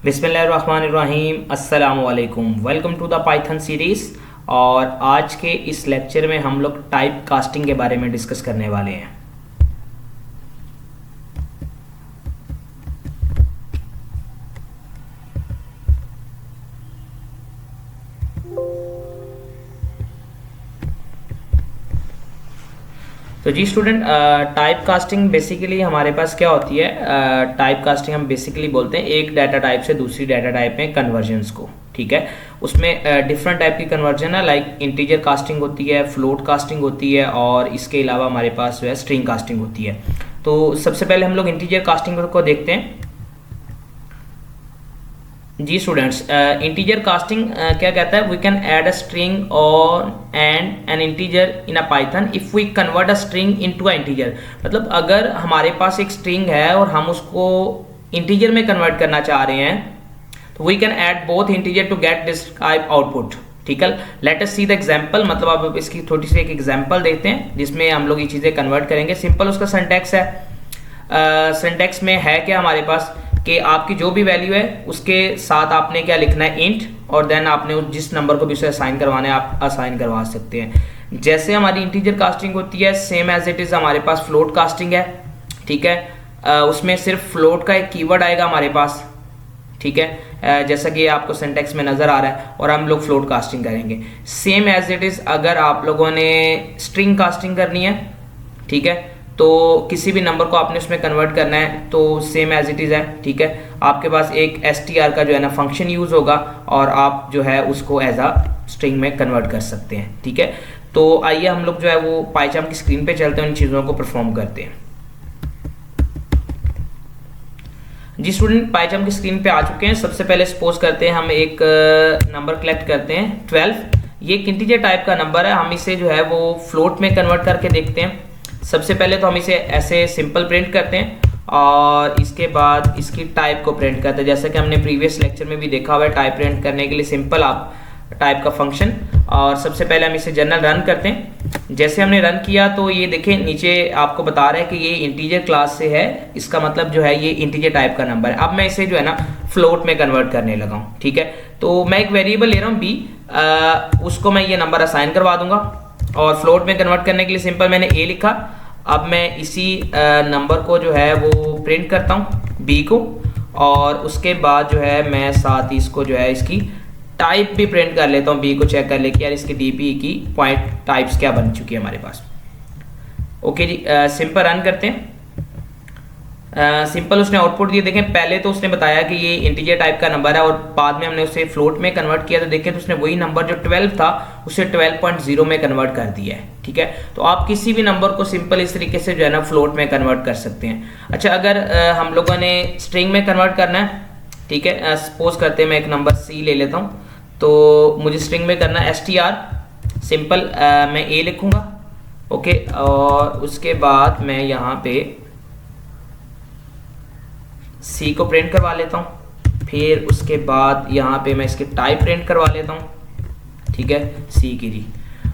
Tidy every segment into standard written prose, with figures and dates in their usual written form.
बिस्मिल्लाहिर्रहमानिर्रहीम अस्सलामु अलैकुम। Welcome to the Python series. और आज के इस लेक्चर में हम लोग टाइप कास्टिंग के बारे में डिस्कस करने वाले हैं। तो जी स्टूडेंट, टाइप कास्टिंग बेसिकली हमारे पास क्या होती है। टाइप कास्टिंग हम बेसिकली बोलते हैं एक डाटा टाइप से दूसरी डाटा टाइप में कन्वर्जन्स को। ठीक है, उसमें डिफरेंट टाइप की कन्वर्जन है, लाइक इंटीजर कास्टिंग होती है, फ्लोट कास्टिंग होती है, और इसके अलावा हमारे पास जो है स्ट्रिंग कास्टिंग होती है। तो सबसे पहले हम लोग इंटीजर कास्टिंग को देखते हैं। जी स्टूडेंट्स, इंटीजर कास्टिंग क्या कहता है, we can add a string और and an integer in a Python if we convert a string into a integer. मतलब अगर हमारे पास एक स्ट्रिंग है और हम उसको इंटीजर में कन्वर्ट करना चाह रहे हैं, तो we can add both integer to get this type output. ठीक है, let us see the example. मतलब अब इसकी थोड़ी सी एक एग्जांपल देखते हैं जिसमें हम लोग ये चीज़ें कन्वर्ट करेंगे। सिंपल उसका सिंटैक्स है। सिंटैक्स में है क्या हमारे पास कि आपकी जो भी वैल्यू है उसके साथ आपने क्या लिखना है, इंट, और देन आपने जिस नंबर को भी उसे असाइन करवाना है आप असाइन करवा सकते हैं। जैसे हमारी इंटीजर कास्टिंग होती है, सेम एज इट इज़ हमारे पास फ्लोट कास्टिंग है। ठीक है, उसमें सिर्फ फ्लोट का एक कीवर्ड आएगा हमारे पास। ठीक है, जैसा कि आपको सिंटैक्स में नज़र आ रहा है, और हम लोग फ्लोट कास्टिंग करेंगे। सेम एज इट इज़ अगर आप लोगों ने स्ट्रिंग कास्टिंग करनी है, ठीक है, तो किसी भी नंबर को आपने उसमें कन्वर्ट करना है तो सेम एज इट इज़ है। ठीक है, आपके पास एक str का जो है ना फंक्शन यूज़ होगा और आप जो है उसको एज अ स्ट्रिंग में कन्वर्ट कर सकते हैं। ठीक है, तो आइए हम लोग जो है वो पाइथन की स्क्रीन पे चलते हैं, उन चीज़ों को परफॉर्म करते हैं। जी स्टूडेंट, पाइथन की स्क्रीन पे आ चुके हैं। सबसे पहले सपोज करते हैं हम एक नंबर कलेक्ट करते हैं 12। ये एक इंटीजर टाइप का नंबर है, हम इसे जो है वो फ्लोट में कन्वर्ट करके देखते हैं। सबसे पहले तो हम इसे ऐसे सिंपल प्रिंट करते हैं और इसके बाद इसकी टाइप को प्रिंट करते हैं। जैसा कि हमने प्रीवियस लेक्चर में भी देखा हुआ है, टाइप प्रिंट करने के लिए सिंपल आप टाइप का फंक्शन, और सबसे पहले हम इसे जनरल रन करते हैं। जैसे हमने रन किया तो ये देखें नीचे आपको बता रहा है कि ये इंटीजर क्लास से है, इसका मतलब जो है ये इंटीजर टाइप का नंबर है। अब मैं इसे जो है ना फ्लोट में कन्वर्ट करने लगा हूँ। ठीक है, तो मैं एक वेरिएबल ले रहा हूँ b, उसको मैं ये नंबर असाइन करवा दूंगा, और फ्लोट में कन्वर्ट करने के लिए सिंपल मैंने a लिखा। अब मैं इसी नंबर को जो है वो प्रिंट करता हूँ b को, और उसके बाद जो है मैं साथ ही इसको जो है इसकी टाइप भी प्रिंट कर लेता हूँ, b को चेक कर लेके यार इसकी dp की पॉइंट टाइप्स क्या बन चुकी है हमारे पास। ओके जी, सिंपल रन करते हैं। सिंपल उसने आउटपुट दिए। देखें, पहले तो उसने बताया कि ये इंटीजर टाइप का नंबर है और बाद में हमने उसे फ्लोट में कन्वर्ट किया, तो देखें तो उसने वही नंबर जो 12 था उसे 12.0 में कन्वर्ट कर दिया है। ठीक है, तो आप किसी भी नंबर को सिंपल इस तरीके से जो है ना फ्लोट में कन्वर्ट कर सकते हैं। अच्छा, अगर हम लोगों ने स्ट्रिंग में कन्वर्ट करना है, ठीक है, सपोज करते हैं मैं एक नंबर c ले लेता हूँ, तो मुझे स्ट्रिंग में करना है str। सिंपल मैं a लिखूंगा। ओके, और उसके बाद मैं यहाँ पे सी को प्रिंट करवा लेता हूँ, फिर उसके बाद यहाँ पे मैं इसकी टाइप प्रिंट करवा लेता हूँ। ठीक है, सी की जी।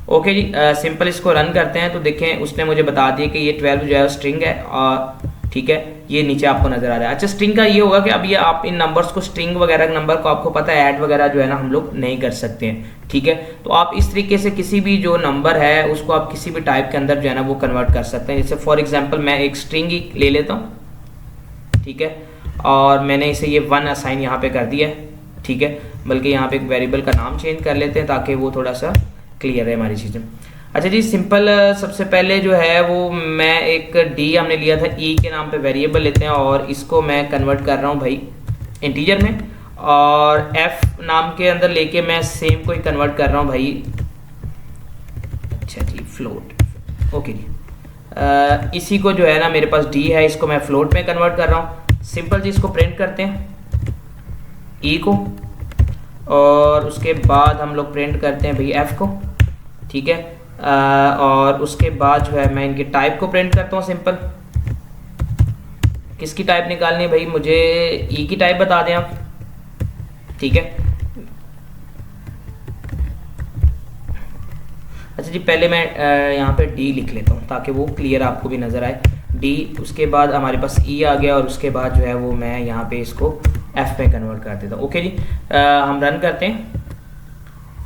ओके जी, सिंपल इसको रन करते हैं तो देखें उसने मुझे बता दिया कि ये 12 जो है स्ट्रिंग है, और ठीक है ये नीचे आपको नजर आ रहा है। अच्छा, स्ट्रिंग का ये होगा कि अब ये आप इन नंबर्स को, स्ट्रिंग वगैरह नंबर को आपको पता है ऐड वगैरह जो है ना हम लोग नहीं कर सकते हैं। ठीक है, तो आप इस तरीके से किसी भी जो नंबर है उसको आप किसी भी टाइप के अंदर जो है ना वो कन्वर्ट कर सकते हैं। जैसे फॉर एग्जाम्पल मैं एक स्ट्रिंग ही ले लेता हूँ। ठीक है, और मैंने इसे ये 1 असाइन यहाँ पे कर दिया है। ठीक है, बल्कि यहाँ पे एक वेरिएबल का नाम चेंज कर लेते हैं ताकि वो थोड़ा सा क्लियर है हमारी चीज़ें। अच्छा जी, सिंपल सबसे पहले जो है वो मैं एक d हमने लिया था, e के नाम पे वेरिएबल लेते हैं और इसको मैं कन्वर्ट कर रहा हूँ भाई इंटीजर में, और f नाम के अंदर लेके मैं सेम को ही कन्वर्ट कर रहा हूँ भाई, अच्छा जी, फ्लोट। ओके जी, इसी को जो है ना मेरे पास d है, इसको मैं फ्लोट में कन्वर्ट कर रहा हूँ। सिंपल जी, इसको प्रिंट करते हैं e को, और उसके बाद हम लोग प्रिंट करते हैं भाई f को। ठीक है, और उसके बाद जो है मैं इनकी टाइप को प्रिंट करता हूँ। सिंपल किसकी टाइप निकालनी है भाई, मुझे e की टाइप बता दें आप। ठीक है, अच्छा जी, पहले मैं यहाँ पे d लिख लेता हूँ ताकि वो क्लियर आपको भी नज़र आए। d, उसके बाद हमारे पास e आ गया, और उसके बाद जो है वो मैं यहाँ पे इसको एफ में कन्वर्ट कर देता हूँ। ओके जी, हम रन करते हैं।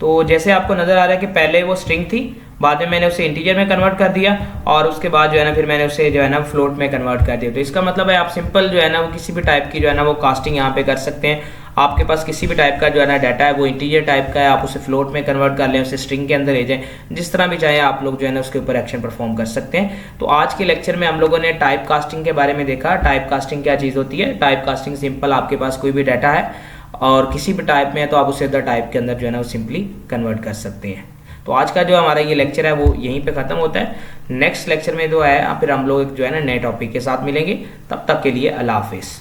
तो जैसे आपको नज़र आ रहा है कि पहले वो स्ट्रिंग थी, बाद में मैंने उसे इंटीजर में कन्वर्ट कर दिया, और उसके बाद जो है ना फिर मैंने उसे जो है ना फ्लोट में कन्वर्ट कर दिया। तो इसका मतलब है आप सिंपल जो है ना वो किसी भी टाइप की जो है ना वो कास्टिंग यहाँ पे कर सकते हैं। आपके पास किसी भी टाइप का जो है ना डाटा है वो इंटीजर टाइप का है, आप उसे फ्लोट में कन्वर्ट कर लें, उसे स्ट्रिंग के अंदर ले जाएं, जिस तरह भी चाहे आप लोग जो है ना उसके ऊपर एक्शन परफॉर्म कर सकते हैं। तो आज के लेक्चर में हम लोगों ने टाइप कास्टिंग के बारे में देखा। टाइप कास्टिंग क्या चीज़ होती है? टाइप कास्टिंग सिंपल, आपके पास कोई भी डाटा है और किसी भी टाइप में है तो आप उसे अदर टाइप के अंदर जो है ना वो सिंपली कन्वर्ट कर सकते हैं। तो आज का जो हमारा ये लेक्चर है वो यहीं पे ख़त्म होता है। नेक्स्ट लेक्चर में जो है फिर हम लोग जो है ना नए टॉपिक के साथ मिलेंगे। तब तक के लिए अल्लाह हाफिज़।